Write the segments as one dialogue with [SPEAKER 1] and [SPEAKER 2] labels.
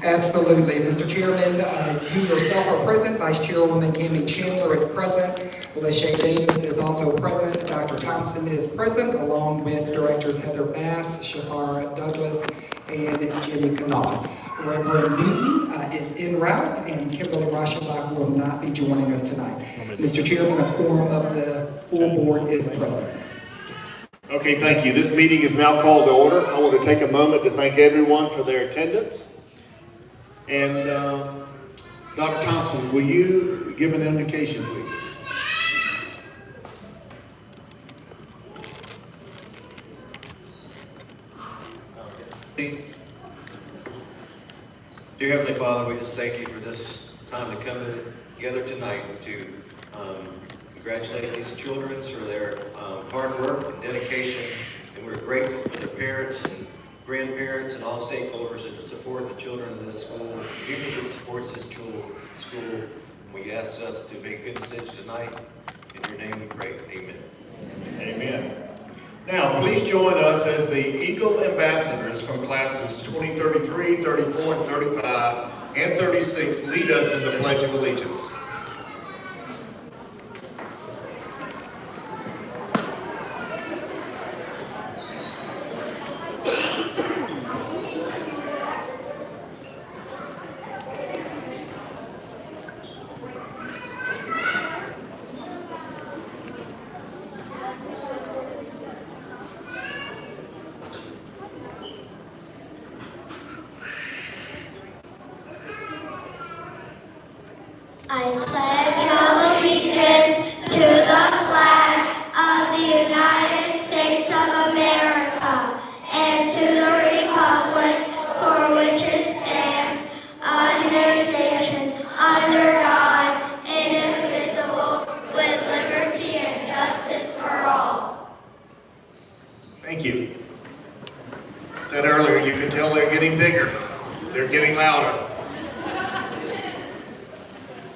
[SPEAKER 1] Absolutely. Mr. Chairman, you yourself are present. Vice Chairwoman Cami Chandler is present. LaShae Davis is also present. Dr. Thompson is present, along with Directors Heather Bass, Shafar Douglas, and Jimmy Kanal. Reverend Newton is en route, and Kimberly Rauschenbach will not be joining us tonight. Mr. Chairman, a quorum of the full board is present.
[SPEAKER 2] Okay, thank you. This meeting is now called to order. I want to take a moment to thank everyone for their attendance. And Dr. Thompson, will you give an indication, please?
[SPEAKER 3] Dear Heavenly Father, we just thank you for this time to come together tonight to congratulate these children for their hard work and dedication. And we're grateful for their parents and grandparents and all stakeholders that support the children of this school, the community that supports this school. We ask us to make good decisions tonight. In your name we pray. Amen.
[SPEAKER 2] Amen. Now, please join us as the Eagle Ambassadors from classes 2033, 34, and 35, and 36 lead us in the Pledge of Allegiance.
[SPEAKER 4] I pledge allegiance to the flag of the United States of America and to the republic for which it stands, one nation, under God, indivisible, with liberty and justice for all.
[SPEAKER 2] Thank you. I said earlier, you can tell they're getting bigger. They're getting louder.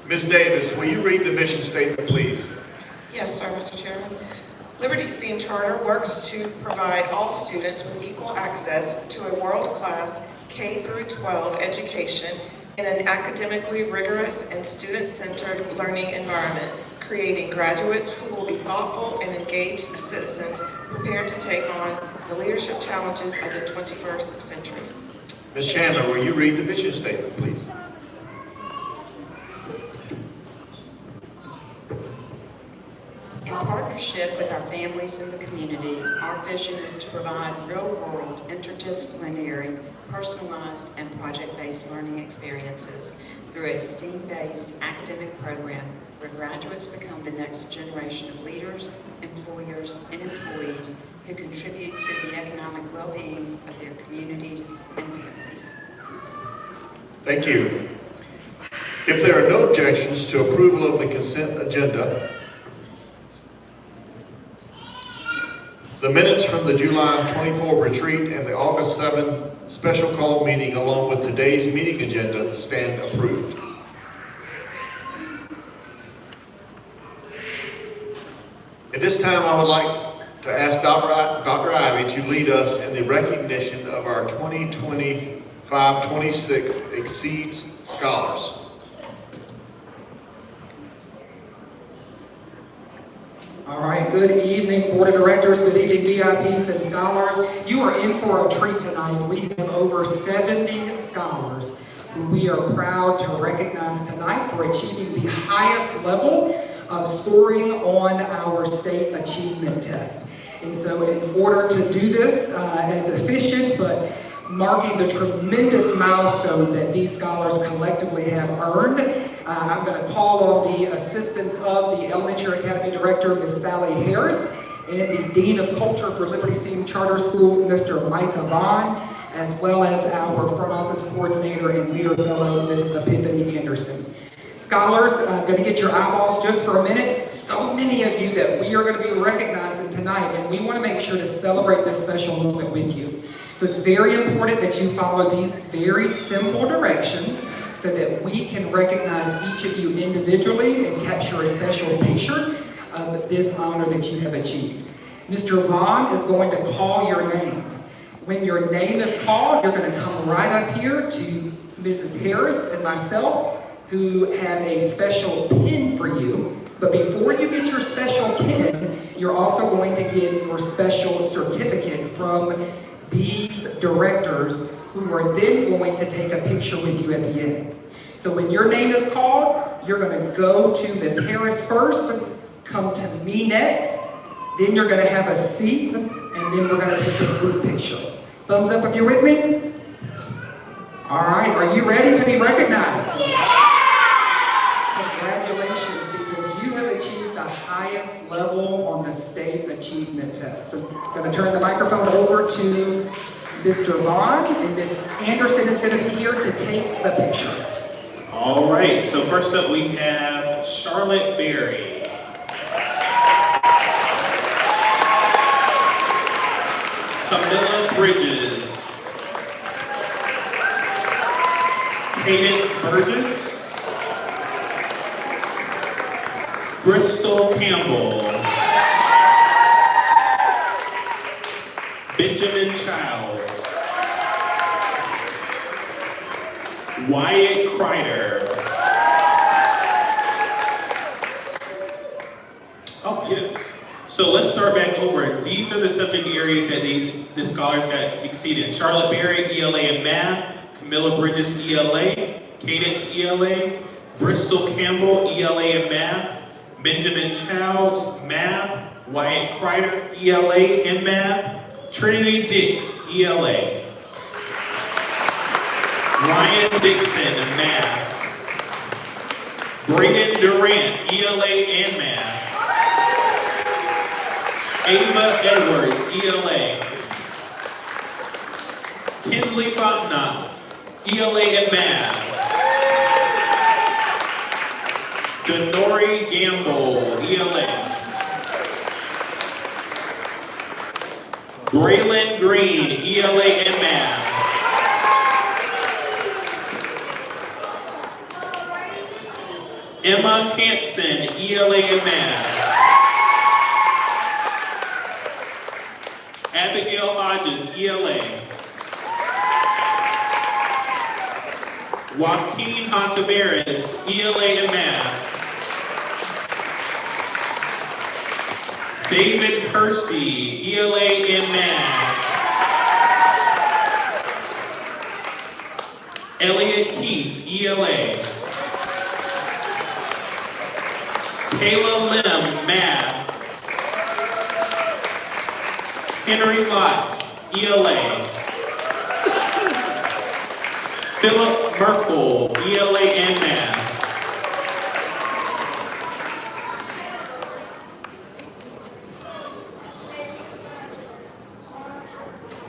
[SPEAKER 2] Ms. Davis, will you read the mission statement, please?
[SPEAKER 5] Yes, sir, Mr. Chairman. Liberty STEAM Charter works to provide all students with equal access to a world-class K-12 education in an academically rigorous and student-centered learning environment, creating graduates who will be thoughtful and engaged citizens prepared to take on the leadership challenges of the 21st century.
[SPEAKER 2] Ms. Chandler, will you read the mission statement, please?
[SPEAKER 6] In partnership with our families and the community, our vision is to provide real-world, interdisciplinary, personalized, and project-based learning experiences through a STEAM-based academic program where graduates become the next generation of leaders, employers, and employees who contribute to the economic well-being of their communities and families.
[SPEAKER 2] Thank you. If there are no objections to approval of the consent agenda, the minutes from the July 24 retreat and the August 7 special call meeting, along with today's meeting agenda, stand approved. At this time, I would like to ask Dr. Ivy to lead us in the recognition of our 2025-26 Exceeds Scholars.
[SPEAKER 1] All right, good evening, Board of Directors, good evening, VIPs and scholars. You are in for a treat tonight. We have over 70 scholars who we are proud to recognize tonight for achieving the highest level of scoring on our state achievement test. And so in order to do this as efficient, but marking the tremendous milestone that these scholars collectively have earned, I'm going to call on the assistance of the Elementary Academy Director, Ms. Sally Harris, and the Dean of Culture for Liberty STEAM Charter School, Mr. Micah Vaughn, as well as our Front Office Coordinator and Leader Fellow, Ms. Epiphany Anderson. Scholars, I'm going to get your eyeballs just for a minute. So many of you that we are going to be recognizing tonight, and we want to make sure to celebrate this special moment with you. So it's very important that you follow these very simple directions so that we can recognize each of you individually and capture a special picture of this honor that you have achieved. Mr. Vaughn is going to call your name. When your name is called, you're going to come right up here to Mrs. Harris and myself, who have a special pin for you. But before you get your special pin, you're also going to get your special certificate from these directors, who are then going to take a picture with you at the end. So when your name is called, you're going to go to Ms. Harris first, come to me next, then you're going to have a seat, and then we're going to take a group picture. Thumbs up if you're with me. All right, are you ready to be recognized? Congratulations, because you have achieved the highest level on the state achievement test. So I'm going to turn the microphone over to Mr. Vaughn, and Ms. Anderson is going to be here to take the picture.
[SPEAKER 7] All right, so first up we have Charlotte Berry. Camilla Bridges. Cadence Burgess. Bristol Campbell. Benjamin Childs. Wyatt Kreider. Oh, yes. So let's start back over. These are the subject areas that the scholars got exceeded. Charlotte Berry, ELA in math. Camilla Bridges, ELA. Cadence, ELA. Bristol Campbell, ELA in math. Benjamin Childs, math. Wyatt Kreider, ELA in math. Trinity Dix, ELA. Ryan Dixon, math. Braden Durant, ELA and math. Ava Edwards, ELA. Kinsley Fontenot, ELA and math. Denori Gamble, ELA. Braylon Green, ELA and math. Emma Hanson, ELA and math. Abigail Hodges, ELA. Joaquin Hontaveras, ELA and math. David Hersey, ELA and math. Elliot Keith, ELA. Kayla Lim, math. Henry Lotz, ELA. Philip Merkel, ELA and math.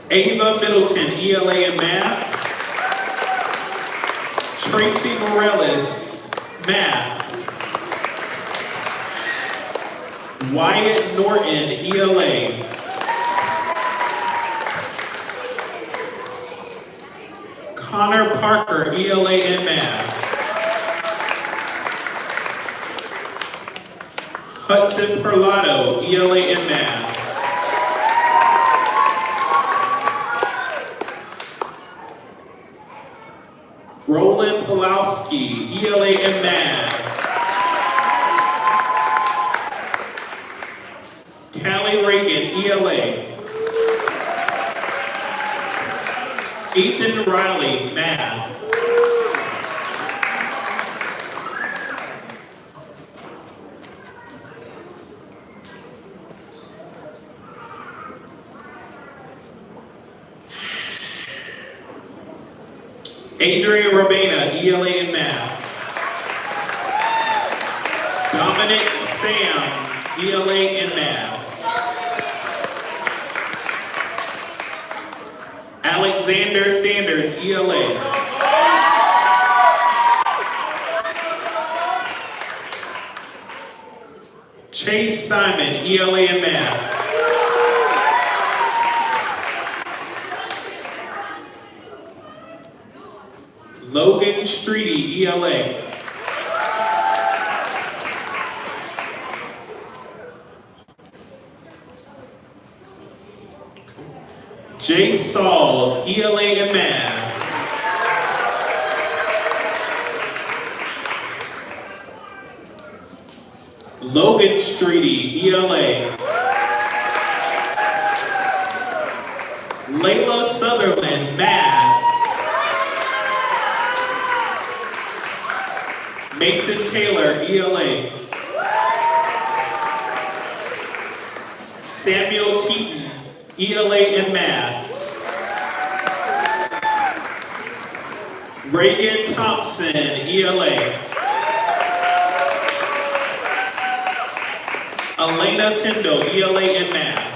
[SPEAKER 7] Ava Middleton, ELA and math. Tracy Morales, math. Wyatt Norton, ELA. Connor Parker, ELA and math. Hudson Perlato, ELA and math. Roland Pulowski, ELA and math. Callie Reagan, ELA. Ethan Riley, math. Adrian Rabena, ELA in math. Dominic Sam, ELA in math. Alexander Sanders, ELA. Chase Simon, ELA in math. Logan Streety, ELA. Jay Sauls, ELA in math. Logan Streety, ELA. Layla Sutherland, Math. Mason Taylor, ELA. Samuel Teaton, ELA and Math. Reagan Thompson, ELA. Elena Tyndall, ELA and Math.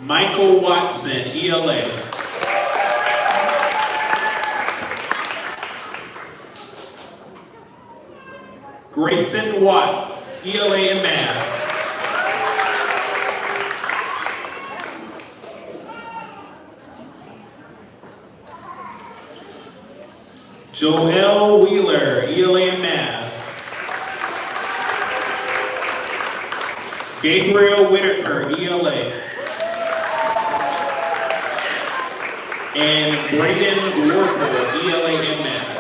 [SPEAKER 7] Michael Watson, ELA. Grayson Watts, ELA and Math. Joel Wheeler, ELA and Math. Gabriel Whitaker, ELA. And Brayden Warple, ELA and Math.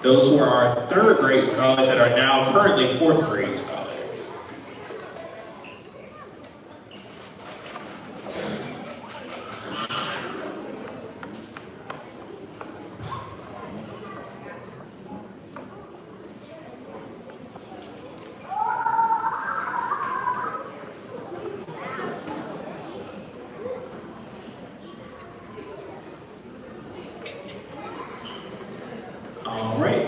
[SPEAKER 7] Those were our third grade scholars that are now currently fourth grade scholars.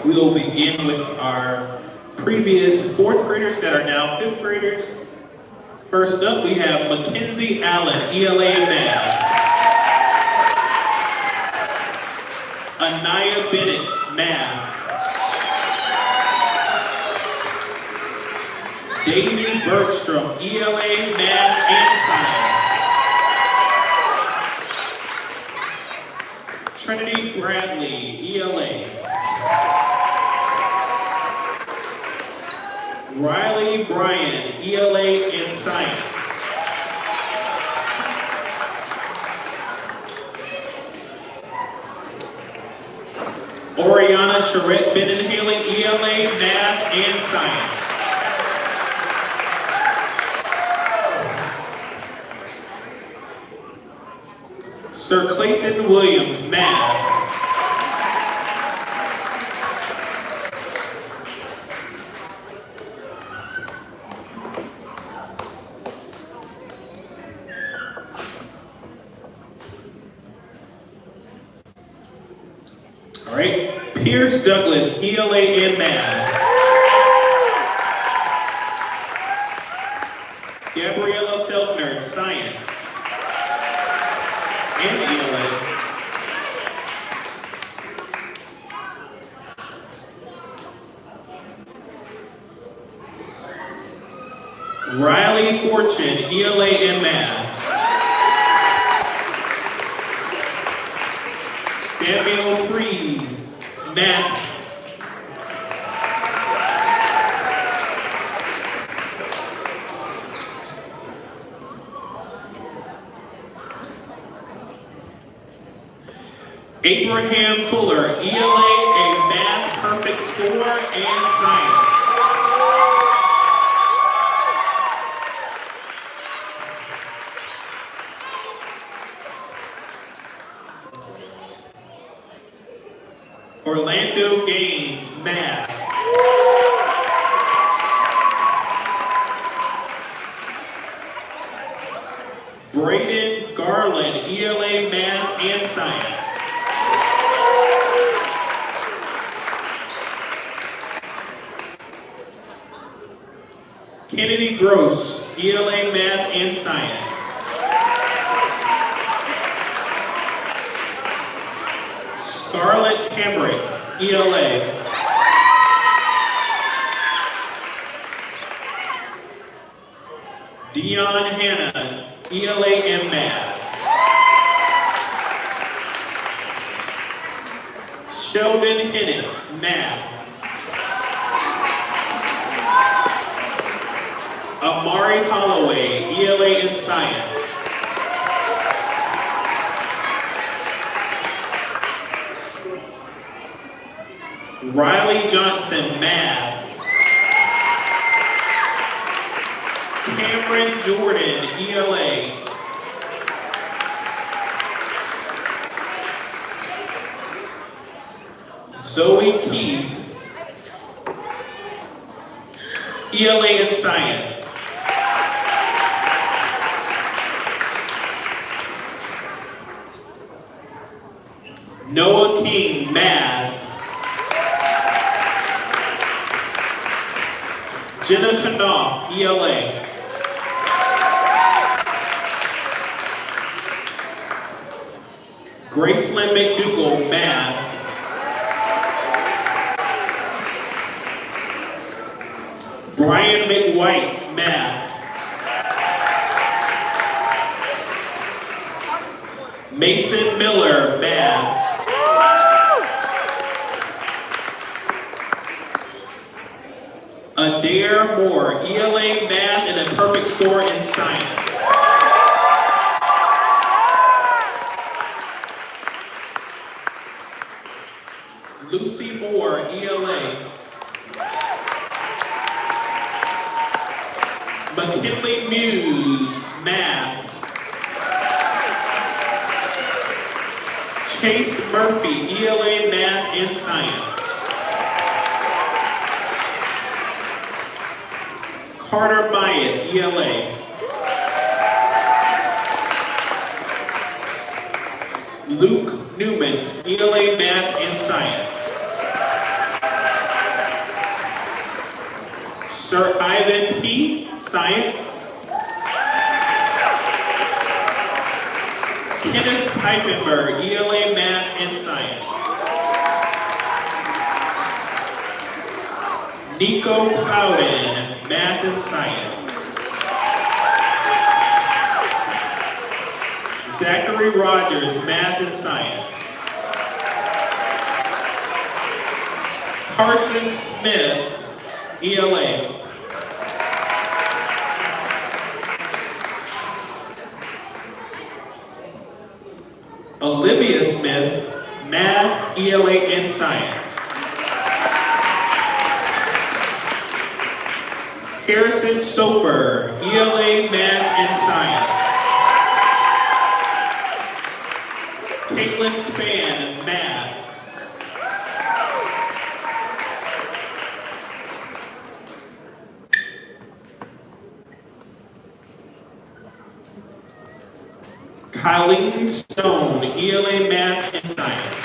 [SPEAKER 7] We will begin with our previous fourth graders that are now fifth graders. First up, we have Mackenzie Allen, ELA and Math. Anaya Bennett, Math. Davey Bergstrom, ELA, Math and Science. Trinity Bradley, ELA. Riley Bryan, ELA and Science. Oriana Charette Benenhaley, ELA, Math and Science. Sir Clayton Williams, Math. All right, Pierce Douglas, ELA and Math. Gabriella Feltner, Science and ELA. Riley Fortune, ELA and Math. Samuel Freeze, Math. Abraham Fuller, ELA, a Math perfect score and Science. Orlando Gaines, Math. Braden Garland, ELA, Math and Science. Kennedy Gross, ELA, Math and Science. Scarlett Hamrick, ELA. Dion Hanna, ELA and Math. Sheldon Hennick, Math. Amari Holloway, ELA in Science. Riley Johnson, Math. Cameron Jordan, ELA. Zoe Keith, ELA in Science. Noah King, Math. Jenna Knopf, ELA. Gracelyn McDougall, Math. Brian McWhite, Math. Mason Miller, Math. Adair Moore, ELA, Math, and a perfect score in Science. Lucy Moore, ELA. McKinley Muse, Math. Chase Murphy, ELA, Math, and Science. Carter Myatt, ELA. Luke Newman, ELA, Math, and Science. Sir Ivan P., Science. Kenneth Eichenberg, ELA, Math, and Science. Nico Cowden, Math and Science. Zachary Rogers, Math and Science. Carson Smith, ELA. Olivia Smith, Math, ELA, and Science. Harrison Soper, ELA, Math, and Science. Caitlin Spann, Math. Colleen Stone, ELA, Math, and Science.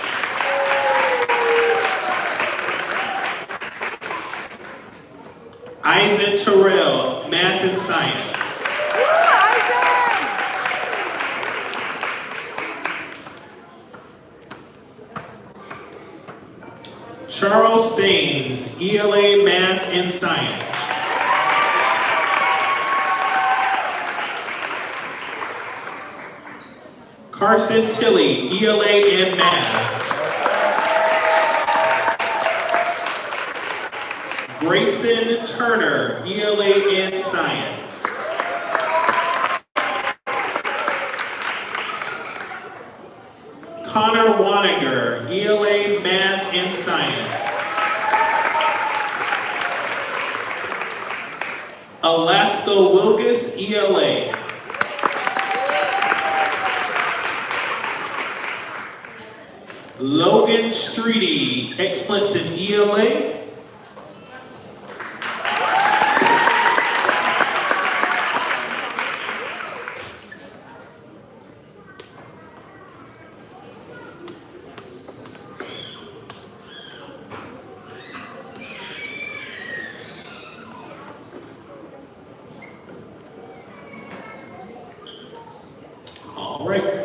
[SPEAKER 7] Eisen Terrell, Math and Science. Charles Staines, ELA, Math and Science. Carson Tilley, ELA and Math. Grayson Turner, ELA and Science. Connor Waniger, ELA, Math and Science. Alaska Wilkes, ELA. Logan Streety, Excellence in ELA. All right.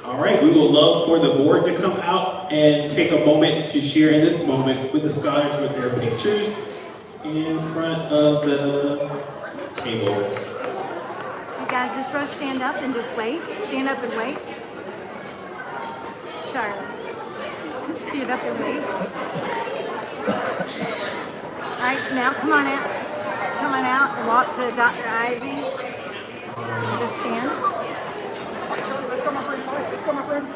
[SPEAKER 7] All right, we would love for the board to come out and take a moment to share in this moment with the scholars with their pictures in front of the table.
[SPEAKER 8] You guys, this row, stand up and just wait. Stand up and wait. Charlotte. Stand up and wave. All right, now come on out. Come on out and walk to Dr. Ivy. Just stand.
[SPEAKER 5] Let's go, my friend. Let's go, my friend.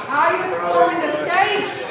[SPEAKER 5] Highest score in the state.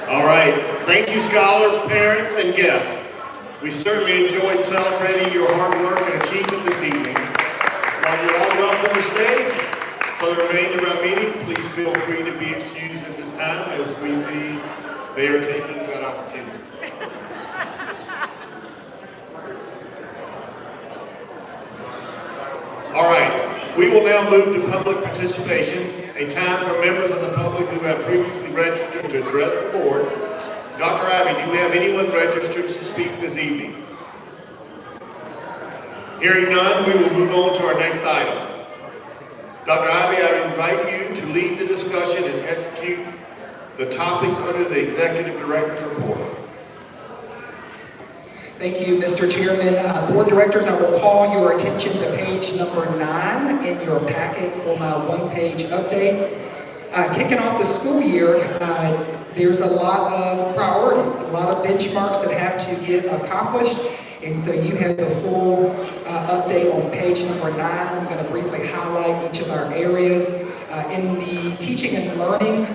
[SPEAKER 2] All right, thank you scholars, parents, and guests. We certainly enjoyed celebrating your hard work and achievement this evening. While you're all welcome to stay for the remainder of our meeting, please feel free to be excused at this time as we see they are taking that opportunity. All right, we will now move to public participation, a time for members of the public who have previously registered to address the board. Dr. Ivy, do we have anyone registered to speak this evening? Hearing none, we will move on to our next item. Dr. Ivy, I invite you to lead the discussion and execute the topics under the Executive Director's report.
[SPEAKER 1] Thank you, Mr. Chairman. Board Directors, I will call your attention to page number 9 in your packet for my one-page update. Kicking off the school year, there's a lot of priorities, a lot of benchmarks that have to get accomplished. And so you have the full update on page number 9. I'm going to briefly highlight each of our areas. In the teaching and learning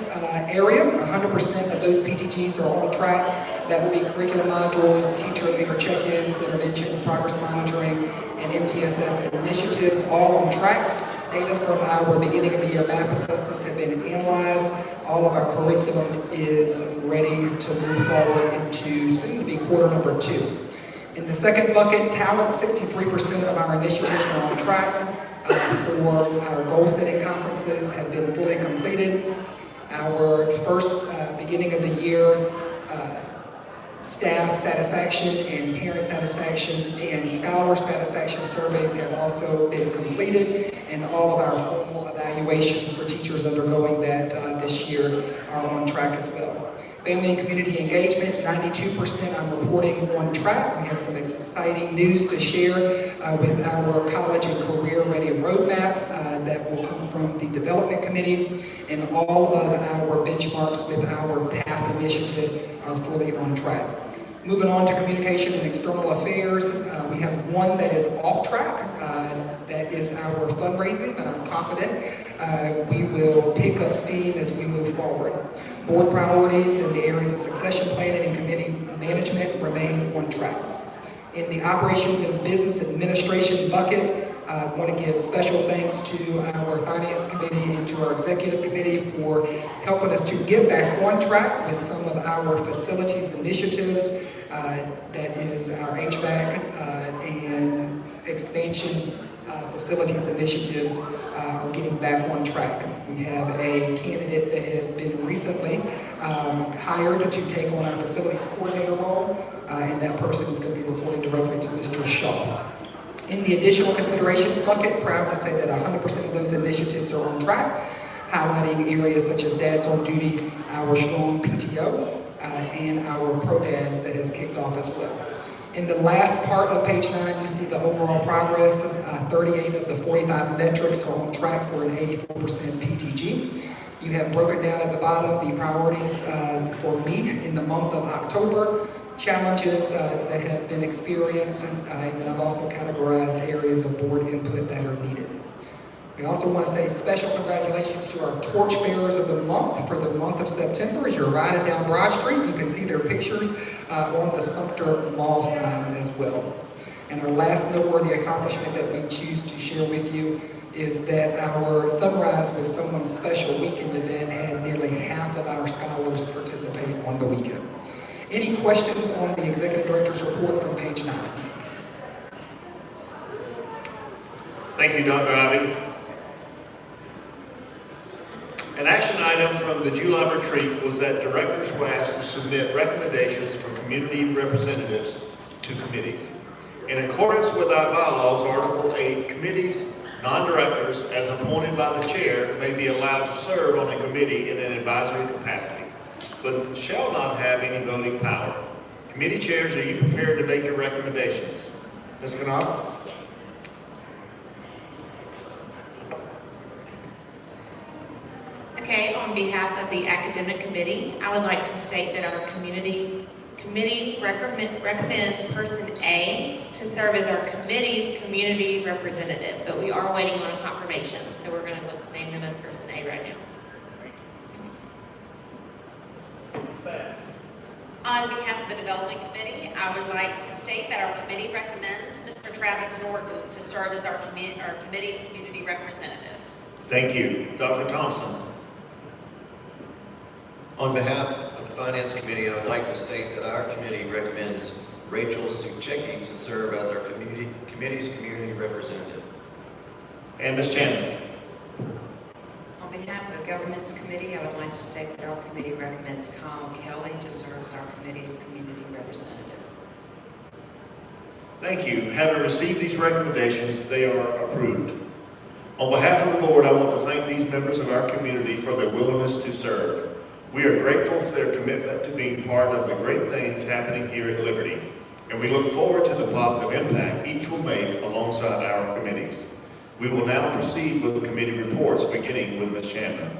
[SPEAKER 1] area, 100% of those PTGs are on track. That would be curriculum modules, teacher and leader check-ins, interventions, progress monitoring, and MTSS initiatives, all on track. Data from our beginning of the year MAP assessments have been analyzed. All of our curriculum is ready to move forward into soon to be quarter number 2. In the second bucket, talent, 63% of our initiatives are on track. For our goal-setting conferences have been fully completed. Our first beginning of the year staff satisfaction and parent satisfaction and scholar satisfaction surveys have also been completed, and all of our formal evaluations for teachers undergoing that this year are on track as well. Family and community engagement, 92% I'm reporting on track. We have some exciting news to share with our college and career ready roadmap that will come from the development committee, and all of our benchmarks with our PATH initiative are fully on track. Moving on to communication and external affairs, we have one that is off track. That is our fundraising, but I'm confident we will pick up steam as we move forward. Board priorities in the areas of succession planning and committee management remain on track. In the operations and business administration bucket, I want to give special thanks to our finance committee and to our executive committee for helping us to get back on track with some of our facilities initiatives. That is our HVAC and expansion facilities initiatives are getting back on track. We have a candidate that has been recently hired to take on our facilities coordinator role, and that person is going to be reporting directly to Mr. Shaw. In the additional considerations bucket, proud to say that 100% of those initiatives are on track, highlighting areas such as Dads on Duty, our strong PTO, and our Pro Dads that has kicked off as well. In the last part of page 9, you see the overall progress. 38 of the 45 metrics are on track for an 84% PTG. You have broken down at the bottom the priorities for me in the month of October, challenges that have been experienced, and then I've also categorized areas of board input that are needed. We also want to say special congratulations to our torchbearers of the month for the month of September. As you're riding down Broad Street, you can see their pictures on the Sumter Mall sign as well. And our last noteworthy accomplishment that we choose to share with you is that our Sunrise with Someone Special weekend event had nearly half of our scholars participate on the weekend. Any questions on the Executive Director's report from page 9?
[SPEAKER 2] Thank you, Dr. Ivy. An action item from the July retreat was that directors were asked to submit recommendations for community representatives to committees. In accordance with our bylaws, Article 8, committees, non-directors, as appointed by the chair, may be allowed to serve on a committee in an advisory capacity, but shall not have any voting power. Committee chairs, are you prepared to make your recommendations? Ms. Knopf?
[SPEAKER 9] Okay, on behalf of the academic committee, I would like to state that our committee recommends person A to serve as our committee's community representative, but we are waiting on a confirmation, so we're going to name them as person A right now.
[SPEAKER 10] On behalf of the Development Committee, I would like to state that our committee recommends Mr. Travis Norton to serve as our committee's community representative.
[SPEAKER 2] Thank you. Dr. Thompson?
[SPEAKER 3] On behalf of the Finance Committee, I would like to state that our committee recommends Rachel Suchecki to serve as our committee's community representative.
[SPEAKER 2] And Ms. Chandler?
[SPEAKER 6] On behalf of the Governance Committee, I would like to state that our committee recommends Kyle Kelly to serve as our committee's community representative.
[SPEAKER 2] Thank you. Having received these recommendations, they are approved. On behalf of the board, I want to thank these members of our community for their willingness to serve. We are grateful for their commitment to being part of the great things happening here at Liberty, and we look forward to the positive impact each will make alongside our committees. We will now proceed with the committee reports, beginning with Ms. Chandler.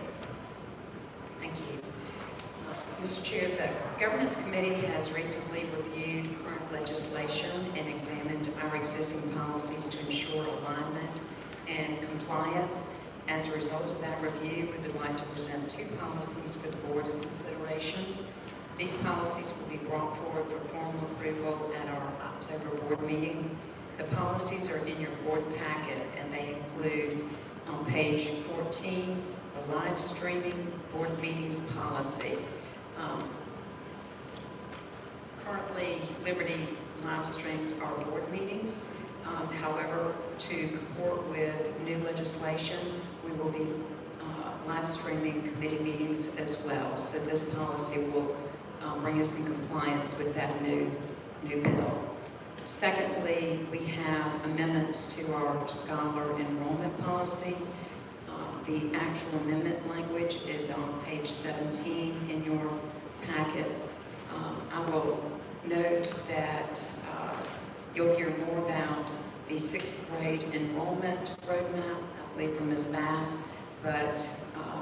[SPEAKER 6] Mr. Chair, the Governance Committee has recently reviewed current legislation and examined our existing policies to ensure alignment and compliance. As a result of that review, we would like to present 2 policies for the board's consideration. These policies will be brought forward for formal approval at our October board meeting. The policies are in your board packet, and they include on page 14, the live streaming board meetings policy. Currently, Liberty live streams our board meetings. However, to comport with new legislation, we will be live streaming committee meetings as well. So this policy will bring us in compliance with that new bill. Secondly, we have amendments to our scholar enrollment policy. The actual amendment language is on page 17 in your packet. I will note that you'll hear more about the 6th grade enrollment roadmap, I believe from Ms. Bass, but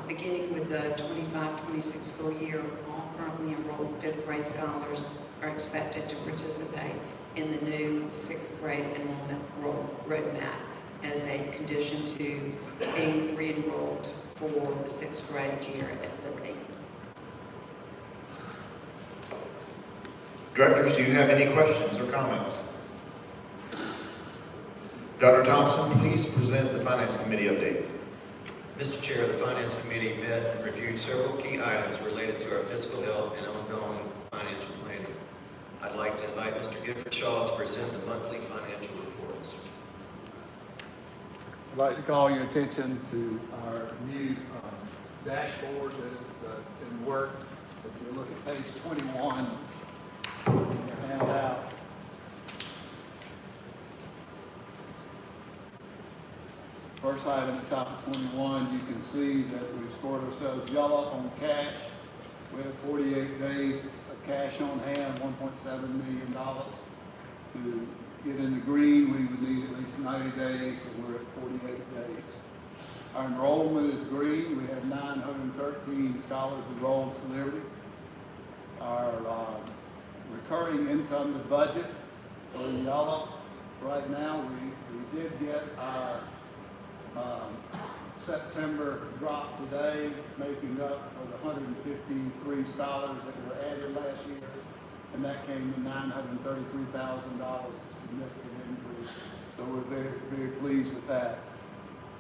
[SPEAKER 6] beginning with the 25-26 school year, all currently enrolled 5th grade scholars are expected to participate in the new 6th grade enrollment roadmap as a condition to being re-enrolled for the 6th grade year at Liberty.
[SPEAKER 2] Directors, do you have any questions or comments? Dr. Thompson, please present the Finance Committee update.
[SPEAKER 3] Mr. Chair, the Finance Committee met and reviewed several key items related to our fiscal health and ongoing financial planning. I'd like to invite Mr. Gifford Shaw to present the monthly financial reports.
[SPEAKER 11] I'd like to call your attention to our new dashboard that in work. If you look at page 21 in your handout, first item at the top of 21, you can see that we've scored ourselves yellow on cash. We have 48 days of cash on hand, $1.7 million. To get in the green, we would need at least 90 days, and we're at 48 days. Our enrollment is green. We have 913 scholars enrolled at Liberty. Our recurring income to budget are in yellow. Right now, we did get our September drop today, making up for the 153 scholars that were added last year, and that came to $933,000, a significant increase. So we're very, very pleased with that.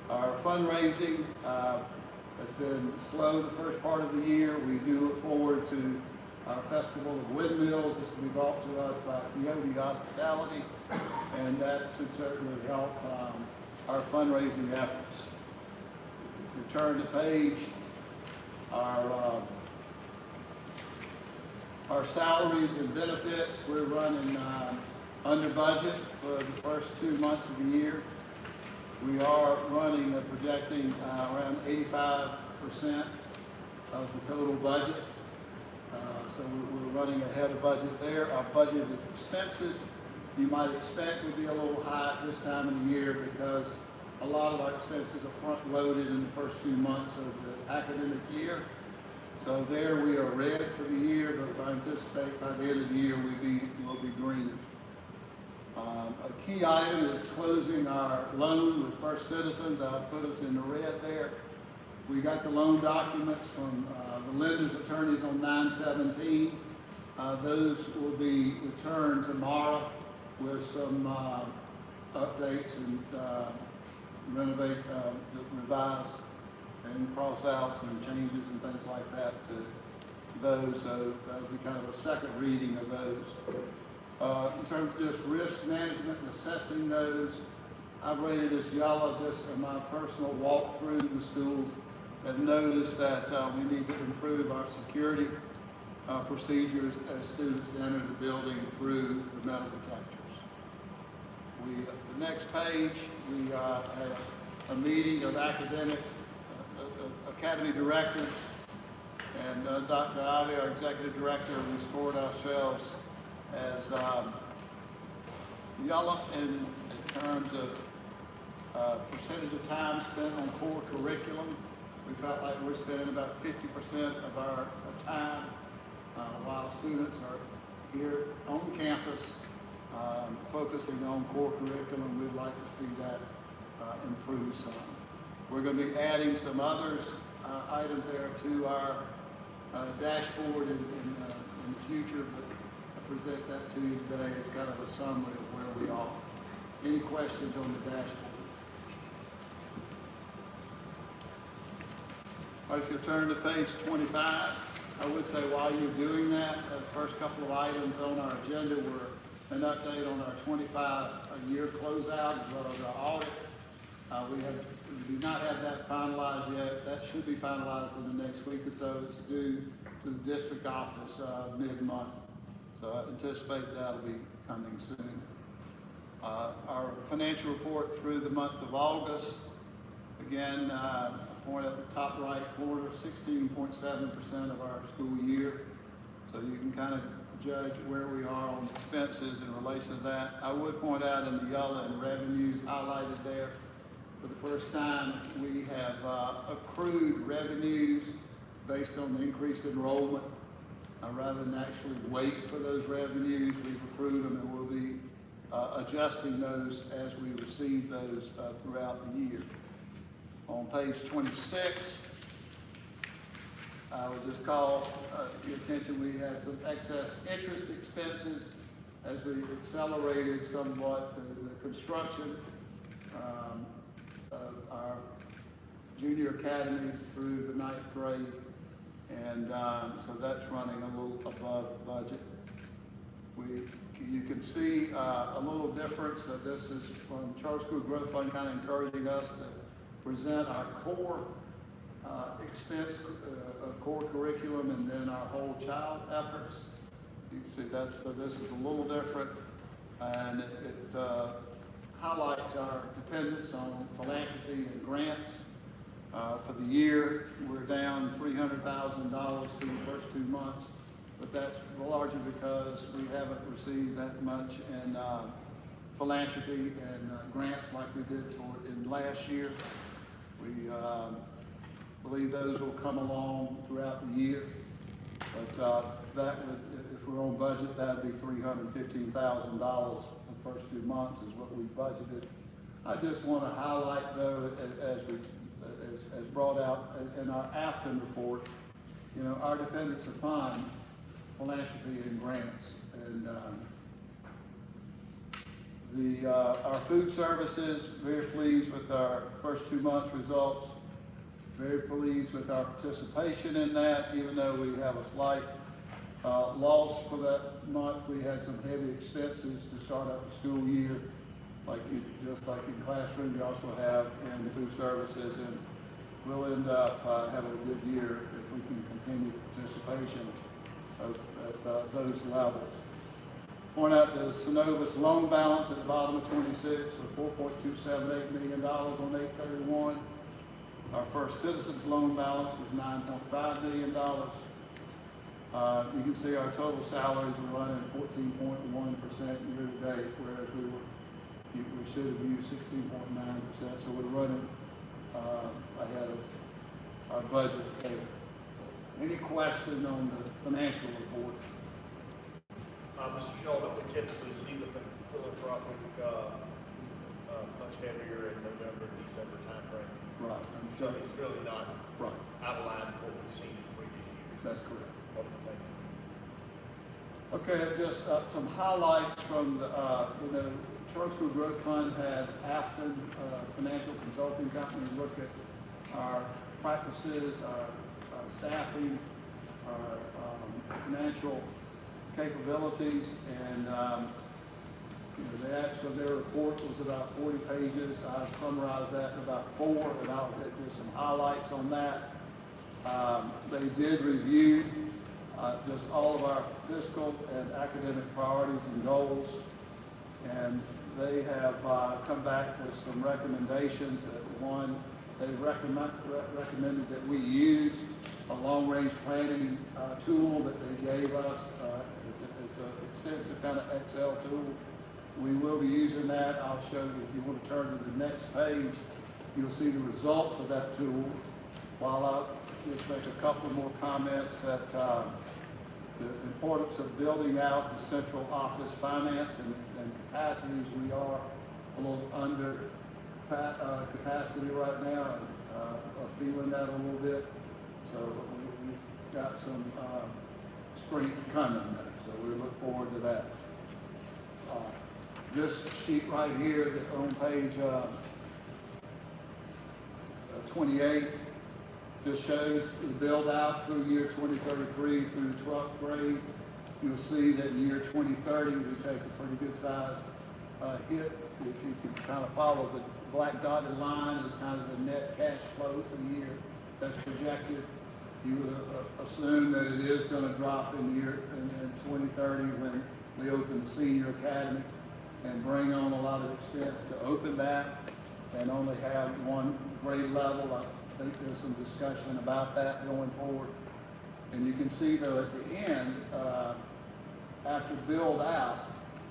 [SPEAKER 11] Our fundraising has been slow the first part of the year. We do look forward to our Festival of Windmills. This will be brought to us by Coyote Hospitality, and that should certainly help our fundraising efforts. If you turn the page, our salaries and benefits, we're running under budget for the first 2 months of the year. We are running, projecting around 85% of the total budget. So we're running ahead of budget there. Our budgeted expenses, you might expect, would be a little high at this time of the year because a lot of our expenses are front-loaded in the first 2 months of the academic year. So there we are red for the year, but I anticipate by the end of the year we'll be green. A key item is closing our loan with First Citizens. I'll put us in the red there. We got the loan documents from the lender's attorneys on 9/17. Those will be returned tomorrow with some updates and revise and cross outs and changes and things like that to those. So that'll be kind of a second reading of those. In terms of just risk management and assessing those, I've rated as yellow just in my personal walk through the schools. Have noticed that we need to improve our security procedures as students enter the building through the metal detectors. The next page, we had a meeting of academy directors, and Dr. Ivy, our executive director, we scored ourselves as yellow in terms of percentage of time spent on core curriculum. We felt like we're spending about 50% of our time while students are here on campus, focusing on core curriculum. We'd like to see that improve some. We're going to be adding some others items there to our dashboard in the future, but I present that to you today as kind of a summary of where we are. Any questions on the dashboard? All right, if you turn to page 25, I would say while you're doing that, the first couple of items on our agenda were an update on our 25-year closeout as well as our audit. We do not have that finalized yet. That should be finalized in the next week or so. It's due to the district office mid-month. So I anticipate that'll be coming soon. Our financial report through the month of August, again, point at the top right corner, 16.7% of our school year. So you can kind of judge where we are on expenses in relation to that. I would point out in the yellow and revenues highlighted there, for the first time, we have accrued revenues based on the increased enrollment. Rather than actually wait for those revenues, we've accrued them and we'll be adjusting those as we receive those throughout the year. On page 26, I would just call your attention, we had some excess interest expenses as we accelerated somewhat the construction of our junior academy through the 9th grade. And so that's running a little above budget. You can see a little difference. This is from Charter School Growth Fund, kind of encouraging us to present our core expense, core curriculum, and then our whole child efforts. You can see that. So this is a little different, and it highlights our dependence on philanthropy and grants. For the year, we're down $300,000 through the first 2 months, but that's largely because we haven't received that much in philanthropy and grants like we did in last year. We believe those will come along throughout the year, but that would, if we're on budget, that would be $315,000 the first 2 months is what we budgeted. I just want to highlight, though, as brought out in our Afton report, you know, our dependence upon philanthropy and grants. And our food services, very pleased with our first 2 months results. Very pleased with our participation in that, even though we have a slight loss for that month. We had some heavy expenses to start out the school year, just like in classroom, you also have in food services, and we'll end up having a good year if we can continue participation at those levels. Point out the Synovus loan balance at the bottom of 26 for $4.278 million on 8/31. Our First Citizens loan balance was $9.5 million. You can see our total salaries are running 14.1% year to date, whereas we should have used 16.9%. So we're running ahead of our budget there. Any question on the financial report?
[SPEAKER 2] Mr. Sheldon, we typically see the philanthropic much heavier in November, December timeframe.
[SPEAKER 11] Right.
[SPEAKER 2] So it's really not
[SPEAKER 11] Right.
[SPEAKER 2] out of line with what we've seen in previous years.
[SPEAKER 11] That's correct.
[SPEAKER 2] Okay, thank you.
[SPEAKER 11] Okay, just some highlights from the, Charter School Growth Fund had Afton Financial Consulting Company look at our practices, our staffing, our financial capabilities, and the actual their report was about 40 pages. I summarized that in about 4, and I'll get you some highlights on that. They did review just all of our fiscal and academic priorities and goals, and they have come back with some recommendations. That one, they recommended that we use a long-range planning tool that they gave us. It's an extensive kind of Excel tool. We will be using that. I'll show you, if you want to turn to the next page, you'll see the results of that tool. While I'll just make a couple more comments that the importance of building out the central office finance and capacities. We are a little under capacity right now, and are feeling that a little bit. So we've got some strength coming there, so we look forward to that. This sheet right here on page 28 just shows the build out through year 2033 through 12th grade. You'll see that in year 2030 we take a pretty good size hit. If you can kind of follow the black dotted line is kind of the net cash flow for the year that's projected. You would assume that it is going to drop in 2030 when we open the senior academy and bring on a lot of expense to open that and only have one grade level. I think there's some discussion about that going forward. And you can see though at the end, after build out,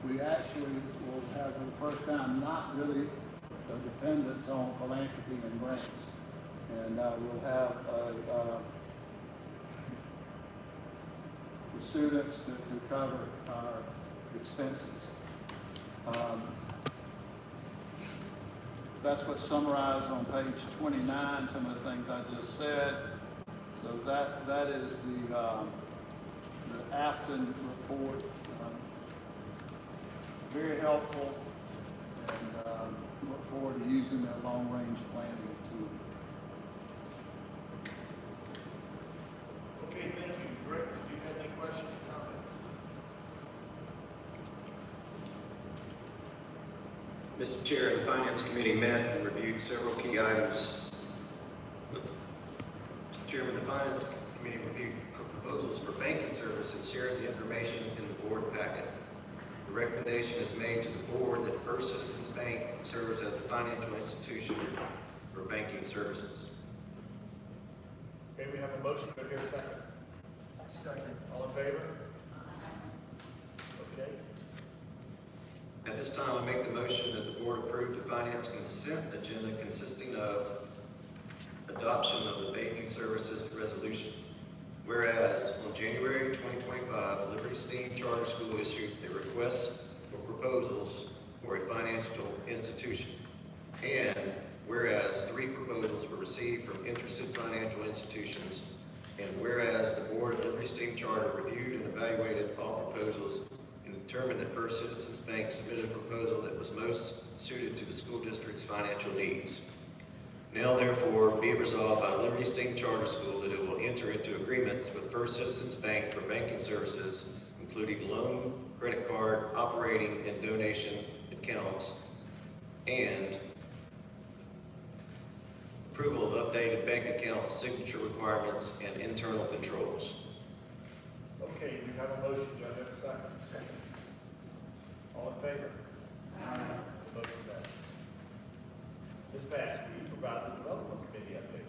[SPEAKER 11] we actually will have for the first time not really a dependence on philanthropy and grants. And we'll have the students to cover our expenses. That's what's summarized on page 29, some of the things I just said. So that is the Afton report. Very helpful, and look forward to using their long-range planning tool.
[SPEAKER 2] Okay, thank you. Directors, do you have any questions or comments?
[SPEAKER 3] Mr. Chair, the Finance Committee met and reviewed several key items. Mr. Chairman, the Finance Committee reviewed proposals for banking services, shared the information in the board packet. The recommendation is made to the board that First Citizens Bank serves as a financial institution for banking services.
[SPEAKER 2] Okay, we have a motion. Do I hear a second? Second. All in favor? Okay.
[SPEAKER 3] At this time, I make the motion that the board approve the finance consent agenda consisting of adoption of the banking services resolution. Whereas on January 2025, Liberty Steam Charter School issued a request for proposals for a financial institution. And whereas 3 proposals were received from interested financial institutions, and whereas the Board of Liberty Steam Charter reviewed and evaluated all proposals and determined that First Citizens Bank submitted a proposal that was most suited to the school district's financial needs. Now therefore be it resolved by Liberty Steam Charter School that it will enter into agreements with First Citizens Bank for banking services, including loan, credit card, operating, and donation accounts, and approval of updated bank account signature requirements and internal controls.
[SPEAKER 2] Okay, you have a motion. Do I have a second? Second. All in favor? Aye. The motion passes. Ms. Bass, will you provide the Development Committee update?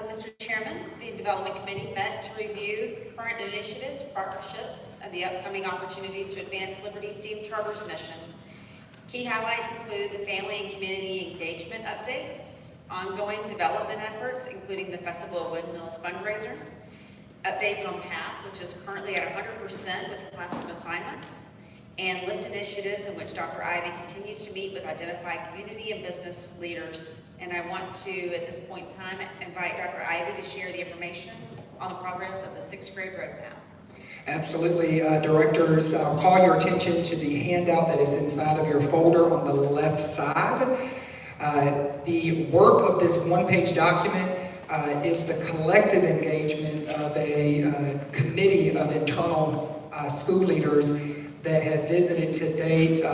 [SPEAKER 10] Mr. Chairman, the Development Committee met to review current initiatives, partnerships, and the upcoming opportunities to advance Liberty Steam Charter's mission. Key highlights include the family and community engagement updates, ongoing development efforts, including the Festival of Windmills fundraiser, updates on PATH, which is currently at 100% with classroom assignments, and LIFT initiatives in which Dr. Ivy continues to meet with identified community and business leaders. And I want to, at this point in time, invite Dr. Ivy to share the information on the progress of the 6th grade roadmap.
[SPEAKER 1] Absolutely, directors. I'll call your attention to the handout that is inside of your folder on the left side. The work of this one-page document is the collective engagement of a committee of internal school leaders that have visited to date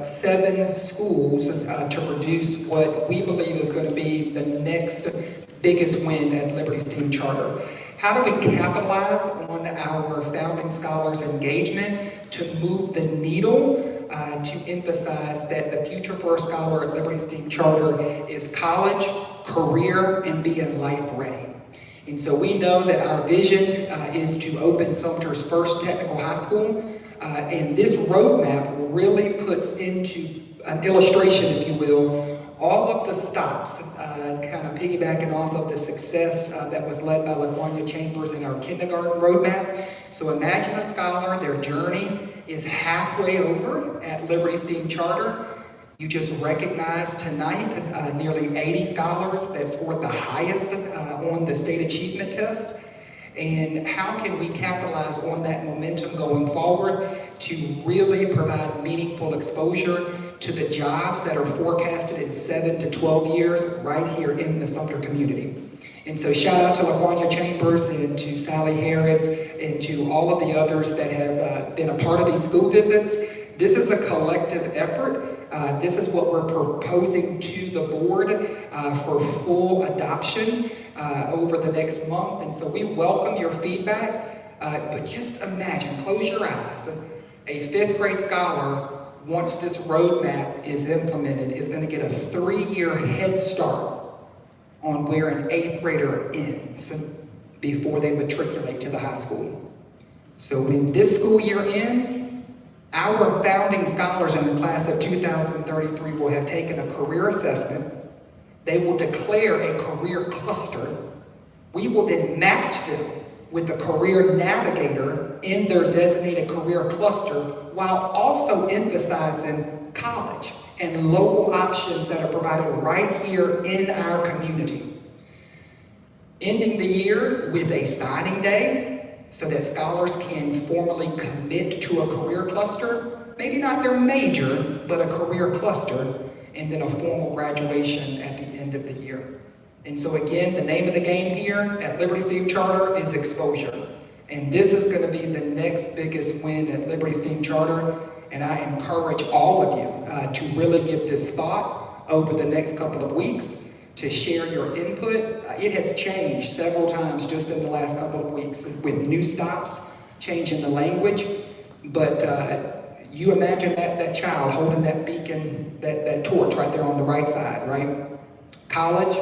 [SPEAKER 1] 7 schools to produce what we believe is going to be the next biggest win at Liberty Steam Charter. How do we capitalize on our Founding Scholars engagement to move the needle to emphasize that the future for a scholar at Liberty Steam Charter is college, career, and being life ready? And so we know that our vision is to open Sumter's first technical high school. And this roadmap really puts into an illustration, if you will, all of the stops, kind of piggybacking off of the success that was led by LaQuanya Chambers in our kindergarten roadmap. So imagine a scholar, their journey is halfway over at Liberty STEAM Charter. You just recognized tonight nearly 80 scholars that scored the highest on the state achievement test. And how can we capitalize on that momentum going forward to really provide meaningful exposure to the jobs that are forecasted in 7 to 12 years right here in the Sumter community? And so shout out to LaQuanya Chambers and to Sally Harris and to all of the others that have been a part of these school visits. This is a collective effort. This is what we're proposing to the board for full adoption over the next month. And so we welcome your feedback, but just imagine, close your eyes, a 5th grade scholar, once this roadmap is implemented, is going to get a 3-year head start on where an 8th grader ends before they matriculate to the high school. So when this school year ends, our founding scholars in the class of 2033 will have taken a career assessment. They will declare a career cluster. We will then match them with a career navigator in their designated career cluster, while also emphasizing college and local options that are provided right here in our community. Ending the year with a signing day so that scholars can formally commit to a career cluster, maybe not their major, but a career cluster, and then a formal graduation at the end of the year. And so again, the name of the game here at Liberty STEAM Charter is exposure. And this is going to be the next biggest win at Liberty STEAM Charter. And I encourage all of you to really give this thought over the next couple of weeks, to share your input. It has changed several times just in the last couple of weeks with new stops, changing the language. But you imagine that child holding that beacon, that torch right there on the right side, right? College,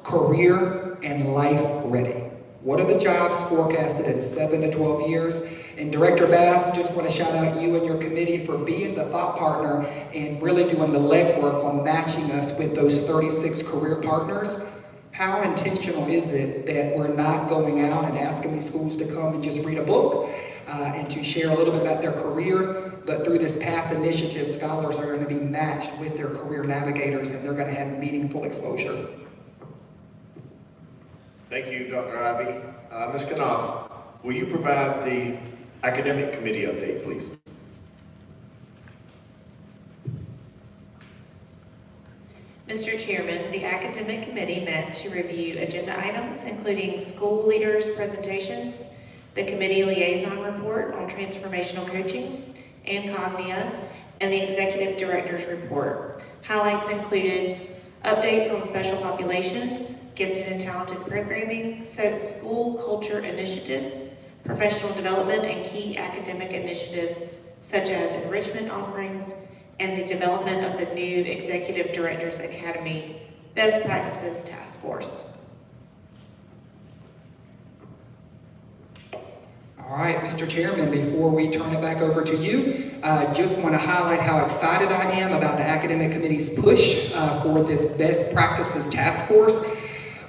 [SPEAKER 1] career, and life ready. What are the jobs forecasted in 7 to 12 years? And Director Bass, just want to shout out you and your committee for being the thought partner and really doing the legwork on matching us with those 36 career partners. How intentional is it that we're not going out and asking these schools to come and just read a book and to share a little bit about their career, but through this PATH initiative, scholars are going to be matched with their career navigators and they're going to have meaningful exposure.
[SPEAKER 2] Thank you, Dr. Ivy. Ms. Knopf, will you provide the academic committee update, please?
[SPEAKER 9] Mr. Chairman, the academic committee met to review agenda items, including school leaders' presentations, the committee liaison report on transformational coaching and Cognia, and the executive director's report. Highlights included updates on special populations, gifted and talented programming, school culture initiatives, professional development, and key academic initiatives such as enrichment offerings and the development of the new Executive Directors Academy Best Practices Task Force.
[SPEAKER 1] All right, Mr. Chairman, before we turn it back over to you, just want to highlight how excited I am about the academic committee's push for this Best Practices Task Force.